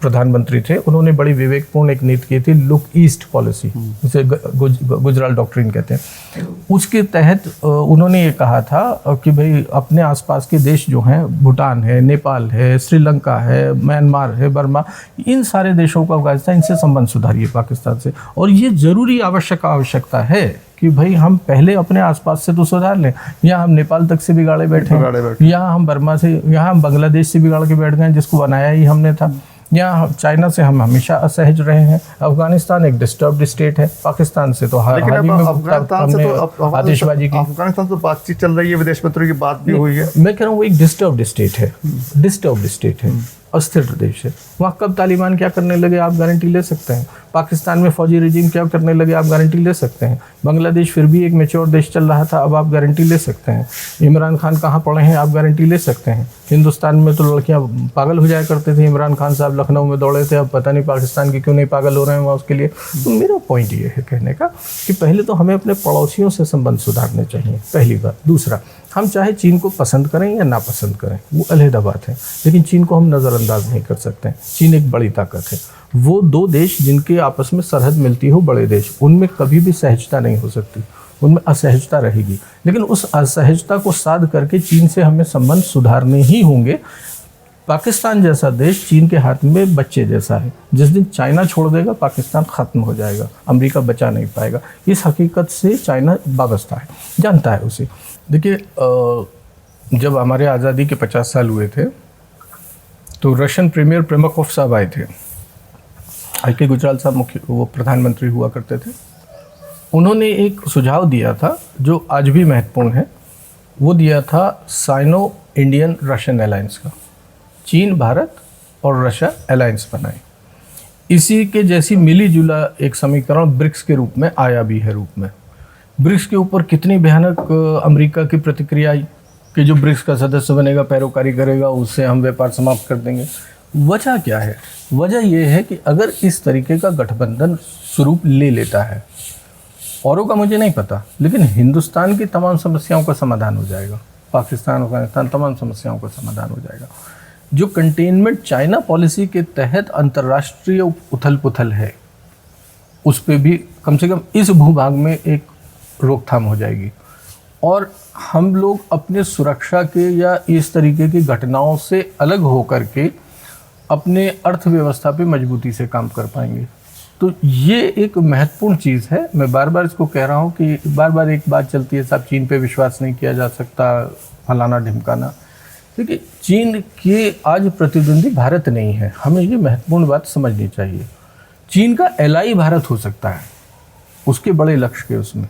प्रधानमंत्री थे, उन्होंने बड़ी विवेकपूर्ण एक नीति की थी, लुक ईस्ट पॉलिसी, उसे गुजराल डॉक्ट्रिन कहते हैं। उसके तहत उन्होंने ये कहा था कि भाई अपने आसपास के देश जो हैं, भूटान है, नेपाल है, श्रीलंका है, म्यांमार है, बर्मा, इन सारे देशों का, अफगानिस्तान, इनसे संबंध सुधारिए पाकिस्तान से। और ये ज़रूरी आवश्यकता है कि भाई हम पहले अपने आसपास से तो सुधार लें। यहाँ हम नेपाल तक से बिगाड़े बैठे हैं, यहाँ हम बर्मा से, यहाँ हम बांग्लादेश से बिगाड़ के बैठ गए जिसको बनाया ही हमने था। यहाँ चाइना से हम हमेशा असहज रहे हैं। अफगानिस्तान एक डिस्टर्ब्ड स्टेट है, पाकिस्तान से तो हाल ही में आतिशबाजी की। अफगानिस्तान से बातचीत चल रही है, विदेश मंत्रियों की बात भी हुई है। मैं कह रहा हूँ वो एक डिस्टर्ब्ड स्टेट है, डिस्टर्ब्ड स्टेट है। अस्थिर देश है। वहाँ कब तालिबान क्या करने लगे आप गारंटी ले सकते हैं। पाकिस्तान में फौजी रिजीम क्या करने लगे आप गारंटी ले सकते हैं। बांग्लादेश फिर भी एक मैच्योर देश चल रहा था, अब आप गारंटी ले सकते हैं। इमरान खान कहाँ पड़े हैं आप गारंटी ले सकते हैं। हिंदुस्तान में तो लड़कियाँ पागल हो जाया करते थे, इमरान खान साहब लखनऊ में दौड़े थे, अब पता नहीं पाकिस्तान की क्यों नहीं पागल हो रहे हैं वहाँ उसके लिए। तो मेरा पॉइंट ये है कहने का कि पहले तो हमें अपने पड़ोसियों से संबंध सुधारने चाहिए, पहली बात। दूसरा, हम चाहे चीन को पसंद करें या ना पसंद करें वो अलहदा बात है, लेकिन चीन को हम नज़रअंदाज नहीं कर सकते। चीन एक बड़ी ताकत है। वो दो देश जिनके आपस में सरहद मिलती हो, बड़े देश, उनमें कभी भी सहजता नहीं हो सकती, उनमें असहजता रहेगी। लेकिन उस असहजता को साध करके चीन से हमें संबंध सुधारने ही होंगे। पाकिस्तान जैसा देश चीन के हाथ में बच्चे जैसा है। जिस दिन चाइना छोड़ देगा पाकिस्तान ख़त्म हो जाएगा, अमेरिका बचा नहीं पाएगा। इस हकीकत से चाइना वाबस्ता है, जानता है उसे। देखिए, जब हमारे आज़ादी के 50 साल हुए थे तो रशियन प्रीमियर प्रेमाकोफ साहब आए थे। आई.के. गुजराल साहब मुख्य वो प्रधानमंत्री हुआ करते थे। उन्होंने एक सुझाव दिया था जो आज भी महत्वपूर्ण है। वो दिया था साइनो इंडियन रशियन अलायंस का। चीन, भारत और रशिया अलायंस बनाए। इसी के जैसी मिली जुला एक समीकरण ब्रिक्स के रूप में आया भी है रूप में। ब्रिक्स के ऊपर कितनी भयानक अमेरिका की प्रतिक्रिया आई कि जो ब्रिक्स का सदस्य बनेगा पैरोकारी करेगा, उससे हम व्यापार समाप्त कर देंगे। वजह क्या है? वजह यह है कि अगर इस तरीके का गठबंधन स्वरूप ले लेता है, औरों का मुझे नहीं पता, लेकिन हिंदुस्तान की तमाम समस्याओं का समाधान हो जाएगा, पाकिस्तान, अफगानिस्तान, तमाम समस्याओं का समाधान हो जाएगा। जो कंटेनमेंट चाइना पॉलिसी के तहत अंतर्राष्ट्रीय उथल पुथल है, उस पर भी कम से कम इस भूभाग में एक रोकथाम हो जाएगी। और हम लोग अपने सुरक्षा के या इस तरीके की घटनाओं से अलग होकर के अपने अर्थव्यवस्था पे मजबूती से काम कर पाएंगे। तो ये एक महत्वपूर्ण चीज़ है। मैं बार बार इसको कह रहा हूँ कि बार बार एक बात चलती है, साहब चीन पे विश्वास नहीं किया जा सकता, फलाना ढिमकाना। देखिए, चीन के आज प्रतिद्वंदी भारत नहीं है, हमें ये महत्वपूर्ण बात समझनी चाहिए। चीन का एलाई भारत हो सकता है, उसके बड़े लक्ष्य के उसमें।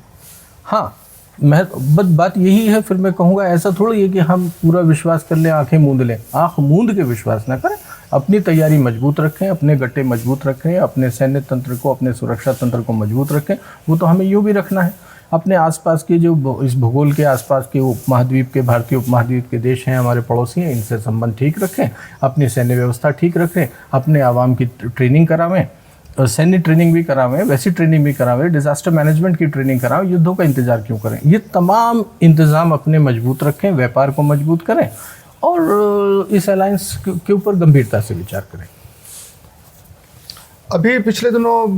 हाँ, बात यही है, फिर मैं कहूँगा ऐसा थोड़ी है कि हम पूरा विश्वास कर लें, आंखें मूंद लें। आँख मूंद के विश्वास ना करें, अपनी तैयारी मजबूत रखें, अपने गट्टे मजबूत रखें, अपने सैन्य तंत्र को, अपने सुरक्षा तंत्र को मजबूत रखें। वो तो हमें यूँ भी रखना है। अपने आसपास के जो इस भूगोल के आसपास के उपमहाद्वीप के, भारतीय उपमहाद्वीप के देश हैं, हमारे पड़ोसी हैं, इनसे संबंध ठीक रखें, अपनी सैन्य व्यवस्था ठीक रखें, अपने आवाम की ट्रेनिंग करावें, सैन्य ट्रेनिंग भी करावें, वैसी ट्रेनिंग भी करावें, डिजास्टर मैनेजमेंट की ट्रेनिंग करावें। युद्धों का इंतजार क्यों करें? ये तमाम इंतज़ाम अपने मजबूत रखें, व्यापार को मजबूत करें और इस अलायंस के ऊपर गंभीरता से विचार करें। अभी पिछले दिनों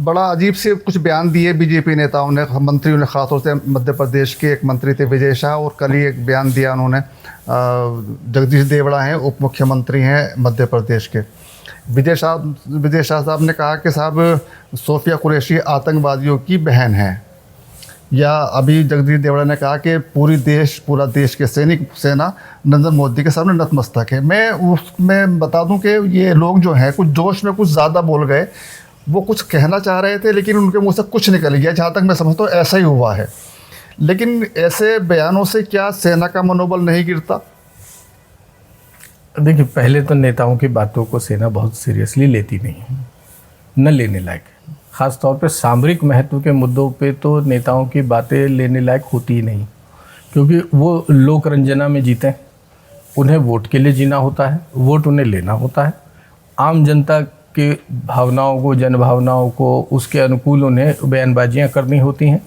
बड़ा अजीब से कुछ बयान दिए बीजेपी नेताओं ने, मंत्रियों ने, खासतौर से मध्य प्रदेश के एक मंत्री थे विजय शाह, और कल ही एक बयान दिया उन्होंने। जगदीश देवड़ा हैं, उप मुख्यमंत्री हैं मध्य प्रदेश के। विजय शाह साहब ने कहा कि साहब सोफिया कुरैशी आतंकवादियों की बहन है। या अभी जगदीश देवड़ा ने कहा कि पूरा देश के सेना नरेंद्र मोदी के सामने नतमस्तक है। मैं उसमें बता दूं कि ये लोग जो हैं कुछ जोश में कुछ ज़्यादा बोल गए। वो कुछ कहना चाह रहे थे लेकिन उनके मुंह से कुछ निकल गया। जहाँ तक मैं समझता हूँ ऐसा ही हुआ है। लेकिन ऐसे बयानों से क्या सेना का मनोबल नहीं गिरता? देखिए, पहले तो नेताओं की बातों को सेना बहुत सीरियसली लेती नहीं है, न लेने लायक। ख़ास तौर पे सामरिक महत्व के मुद्दों पे तो नेताओं की बातें लेने लायक होती ही नहीं, क्योंकि वो लोक रंजना में जीते हैं। उन्हें वोट के लिए जीना होता है, वोट उन्हें लेना होता है। आम जनता के भावनाओं को, जन भावनाओं को, उसके अनुकूल उन्हें बयानबाजियाँ करनी होती हैं।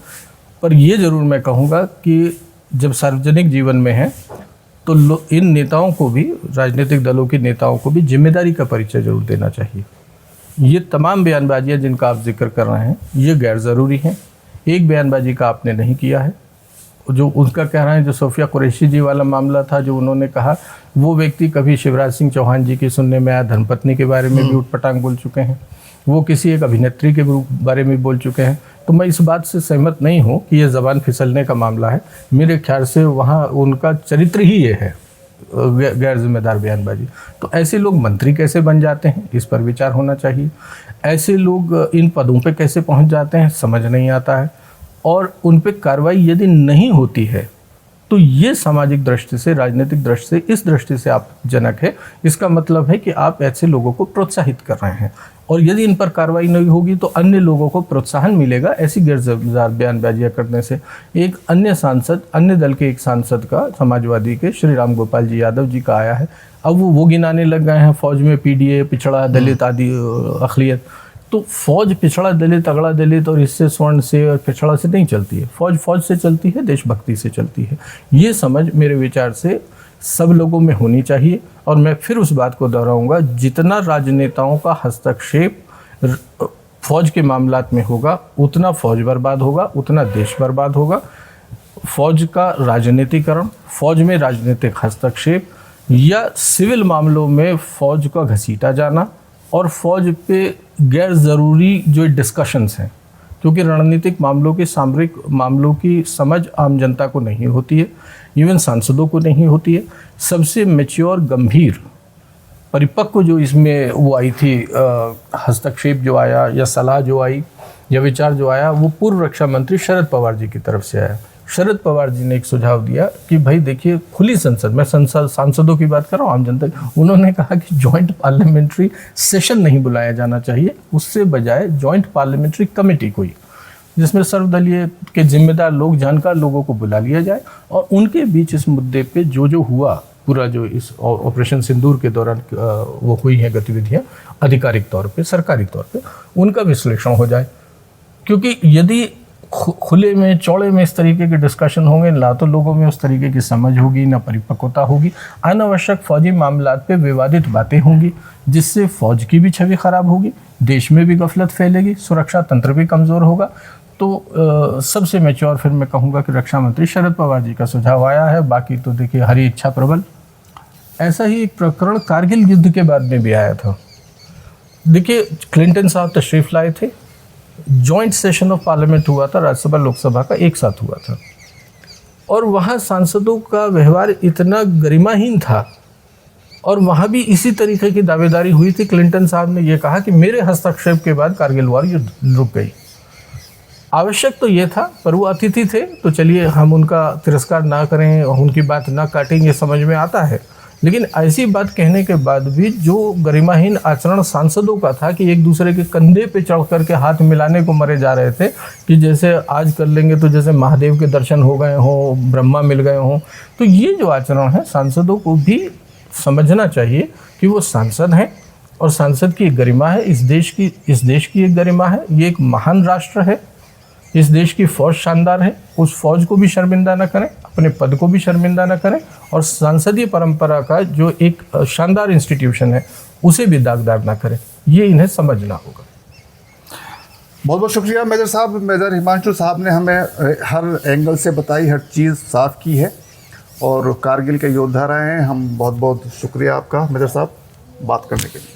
पर ये ज़रूर मैं कहूँगा कि जब सार्वजनिक जीवन में है तो इन नेताओं को भी, राजनीतिक दलों के नेताओं को भी जिम्मेदारी का परिचय जरूर देना चाहिए। ये तमाम बयानबाजियाँ जिनका आप जिक्र कर रहे हैं ये गैर ज़रूरी हैं। एक बयानबाजी का आपने नहीं किया है, जो उनका कह रहे हैं, जो सोफिया कुरैशी जी वाला मामला था, जो उन्होंने कहा, वो व्यक्ति कभी शिवराज सिंह चौहान जी की सुनने में आया धर्मपत्नी के बारे में भी उठपटांग बोल चुके हैं। वो किसी एक अभिनेत्री के बारे में बोल चुके हैं। तो मैं इस बात से सहमत नहीं हूँ कि ये ज़बान फिसलने का मामला है। मेरे ख्याल से वहाँ उनका चरित्र ही ये है, गैर जिम्मेदार बयानबाजी। तो ऐसे लोग मंत्री कैसे बन जाते हैं, इस पर विचार होना चाहिए। ऐसे लोग इन पदों पे कैसे पहुँच जाते हैं, समझ नहीं आता है। और उन पे कार्रवाई यदि नहीं होती है तो तो ये सामाजिक दृष्टि से, राजनीतिक दृष्टि से, इस दृष्टि से आपत्तिजनक है। इसका मतलब है कि आप ऐसे लोगों को प्रोत्साहित कर रहे हैं, और यदि इन पर कार्रवाई नहीं होगी तो अन्य लोगों को प्रोत्साहन मिलेगा ऐसी गैरजिम्मेदार बयानबाजियां करने से। एक अन्य सांसद, अन्य दल के एक सांसद का, समाजवादी के श्री राम गोपाल जी यादव जी का आया है। अब वो गिनाने लग गए हैं फौज में पीडीए, पिछड़ा दलित आदि अक़लियत। तो फौज पिछड़ा दलित, अगड़ा दलित और इससे स्वर्ण से और पिछड़ा से नहीं चलती है। फौज से चलती है, देशभक्ति से चलती है। ये समझ मेरे विचार से सब लोगों में होनी चाहिए। और मैं फिर उस बात को दोहराऊंगा, जितना राजनेताओं का हस्तक्षेप फौज के मामलात में होगा, उतना फौज बर्बाद होगा, उतना देश बर्बाद होगा। फौज का राजनीतिकरण, फौज में राजनीतिक हस्तक्षेप या सिविल मामलों में फौज का घसीटा जाना और फौज पे गैर ज़रूरी जो डिस्कशंस हैं, क्योंकि रणनीतिक मामलों के, सामरिक मामलों की समझ आम जनता को नहीं होती है, इवन सांसदों को नहीं होती है। सबसे मैच्योर, गंभीर, परिपक्व जो इसमें वो आई थी, हस्तक्षेप जो आया या सलाह जो आई या विचार जो आया, वो पूर्व रक्षा मंत्री शरद पवार जी की तरफ से आया। शरद पवार जी ने एक सुझाव दिया कि भाई देखिए, खुली संसद, मैं सांसदों की बात कर रहा हूँ, आम जनता की। उन्होंने कहा कि जॉइंट पार्लियामेंट्री सेशन नहीं बुलाया जाना चाहिए, उससे बजाय जॉइंट पार्लियामेंट्री कमेटी कोई, जिसमें सर्वदलीय के जिम्मेदार लोग, जानकार लोगों को बुला लिया जाए और उनके बीच इस मुद्दे पे जो हुआ, पूरा जो इस ऑपरेशन सिंदूर के दौरान वो हुई हैं गतिविधियाँ, आधिकारिक तौर पे, सरकारी तौर पे, उनका विश्लेषण हो जाए। क्योंकि यदि खुले में, चौड़े में इस तरीके के डिस्कशन होंगे, ना तो लोगों में उस तरीके की समझ होगी, ना परिपक्वता होगी। अनावश्यक फौजी मामलात पे विवादित बातें होंगी, जिससे फौज की भी छवि खराब होगी, देश में भी गफलत फैलेगी, सुरक्षा तंत्र भी कमज़ोर होगा। तो सबसे मैच्योर फिर मैं कहूँगा कि रक्षा मंत्री शरद पवार जी का सुझाव आया है। बाकी तो देखिए, हरी इच्छा प्रबल। ऐसा ही एक प्रकरण कारगिल युद्ध के बाद में भी आया था। देखिए, क्लिंटन साहब तशरीफ़ लाए थे, जॉइंट सेशन ऑफ पार्लियामेंट हुआ था, राज्यसभा लोकसभा का एक साथ हुआ था, और वहाँ सांसदों का व्यवहार इतना गरिमाहीन था, और वहाँ भी इसी तरीके की दावेदारी हुई थी। क्लिंटन साहब ने यह कहा कि मेरे हस्तक्षेप के बाद कारगिल वॉर युद्ध रुक गई। आवश्यक तो ये था, पर वो अतिथि थे, तो चलिए हम उनका तिरस्कार ना करें, उनकी बात ना काटें, ये समझ में आता है। लेकिन ऐसी बात कहने के बाद भी जो गरिमाहीन आचरण सांसदों का था कि एक दूसरे के कंधे पे चढ़ करके हाथ मिलाने को मरे जा रहे थे, कि जैसे आज कर लेंगे तो जैसे महादेव के दर्शन हो गए हों, ब्रह्मा मिल गए हों। तो ये जो आचरण है, सांसदों को भी समझना चाहिए कि वो सांसद हैं और सांसद की एक गरिमा है, इस देश की एक गरिमा है। ये एक महान राष्ट्र है, इस देश की फौज शानदार है, उस फौज को भी शर्मिंदा न करें, अपने पद को भी शर्मिंदा न करें, और संसदीय परंपरा का जो एक शानदार इंस्टीट्यूशन है उसे भी दागदार ना करें। ये इन्हें समझना होगा। बहुत बहुत शुक्रिया मेजर साहब। मेजर हिमांशु साहब ने हमें हर एंगल से बताई, हर चीज़ साफ की है, और कारगिल के योद्धा रहे हैं। हम बहुत बहुत शुक्रिया आपका मेजर साहब बात करने के लिए।